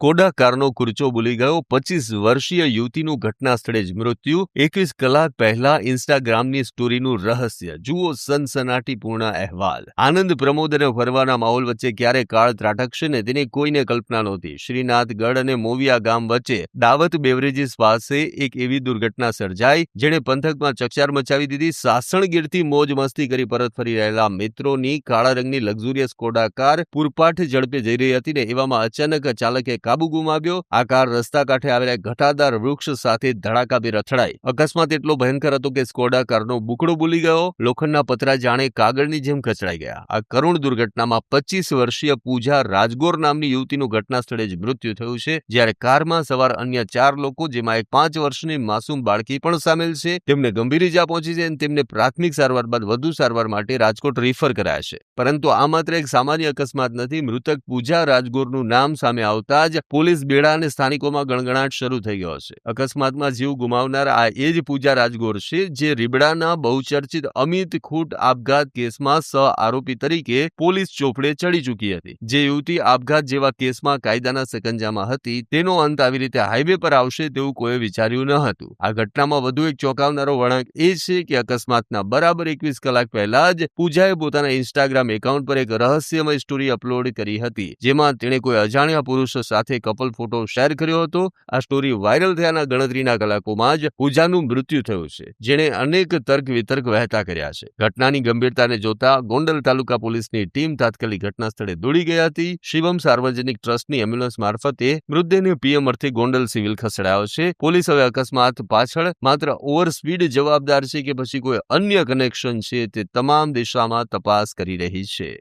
Skoda કારનો કૂરચો બોલી ગયો, 25 વર્ષીય યુવતીનું ઘટના સ્થળે જ મૃત્યુ, 21 કલાક પહેલા ઇન્સ્ટાગ્રામની સ્ટોરીનું રહસ્ય. જુઓ સનસનાટીપૂર્ણ અહેવાલ. આનંદ, પ્રમોદ અને ફરવાના માહોલ વચ્ચે ક્યારે કાળ ત્રાટકશે ને તેની કોઈને કલ્પના નહોતી. શ્રીનાથગઢ અને મોવિયા ગામ વચ્ચે દાવત બેવરેજીસ પાસે એક એવી દુર્ઘટના સર્જાઈ જેણે પંથકમાં ચકચાર મચાવી દીધી. સાસણગીરથી મોજ મસ્તી કરી પરત ફરી રહેલા મિત્રોની કાળા રંગની લક્ઝુરિયસ સ્કોડા કાર પૂરપાઠ ઝડપે જઈ રહી હતી ને એવામાં અચાનક ચાલકે કાબુ ગુમાવ્યો. આ કાર રસ્તા કાંઠે આવેલા ઘટાદાર વૃક્ષ સાથે ધડાકાભેર અથડાઈ. અકસ્માત એટલો ભયંકર હતો કે સ્કોડા કારનો બુકડો બોલી ગયો. લોખંડના પતરા જાણે કાગળની જેમ કચડાઈ ગયા. આ કરુણ દુર્ઘટનામાં 25 વર્ષીય પૂજા રાજગોર નામની યુવતીનું ઘટના સ્થળે જ મૃત્યુ થયું છે, જ્યારે કારમાં સવાર અન્ય 4 લોકો, જેમાં એક 5 વર્ષની માસૂમ બાળકી પણ સામેલ છે, તેમને ગંભીર ઇજા પહોંચી છે અને તેમને પ્રાથમિક સારવાર બાદ વધુ સારવાર માટે રાજકોટ રિફર કરાયા છે. પરંતુ આ માત્ર એક સામાન્ય અકસ્માત નથી. મૃતક પૂજા રાજગોરનું નામ સામે આવતા જ પોલીસ બેડા અને સ્થાનિકોમાં ગણગણાટ શરૂ થઈ ગયો છે. અકસ્માતમાં જીવ ગુમાવનાર આ એ જ પૂજા રાજગોર છે જે રીબડાના બહુચર્ચિત અમિત ખૂટ આપઘાત કેસમાં સહ આરોપી તરીકે પોલીસ ચોપડે ચડી ચૂકી હતી. જે યુવતી આપઘાત જેવા કેસમાં કાયદાના સકંજામાં હતી, તેનો અંત આવી રીતે હાઈવે પર આવશે તેવું કોઈ વિચાર્યું ન હતું. આ ઘટનામાં વધુ એક ચોંકાવનારો વળાંક એ છે કે અકસ્માતના બરાબર 21 કલાક પહેલા જ પૂજાએ પોતાના ઇન્સ્ટાગ્રામ એકાઉન્ટ પર એક રહસ્યમય સ્ટોરી અપલોડ કરી હતી, જેમાં તેણે કોઈ અજાણ્યા પુરુષ સાથે કપલ ફોટો શેર કર્યો હતો. આ સ્ટોરી વાયરલ થયાના ગણતરીના કલાકોમાં જ પૂજાનું મૃત્યુ થયું છે, જેણે અનેક તર્ક વિતર્ક વહેતા કર્યા છે. ઘટનાની ગંભીરતાને જોતા ગોંડલ તાલુકા પોલીસની ટીમ તાત્કાલિક ઘટના સ્થળે દોડી ગઈ હતી. શિવમ સાર્વજનિક ટ્રસ્ટની એમ્બ્યુલન્સ મારફતે મૃતદેહને પીએમ અર્થે ગોંડલ સિવિલ ખસેડાયો છે. પોલીસ હવે અકસ્માત પાછળ માત્ર ઓવર સ્પીડ જવાબદાર છે કે પછી કોઈ અન્ય કનેક્શન છે તે તમામ દિશામાં તપાસ કરી રહી છે.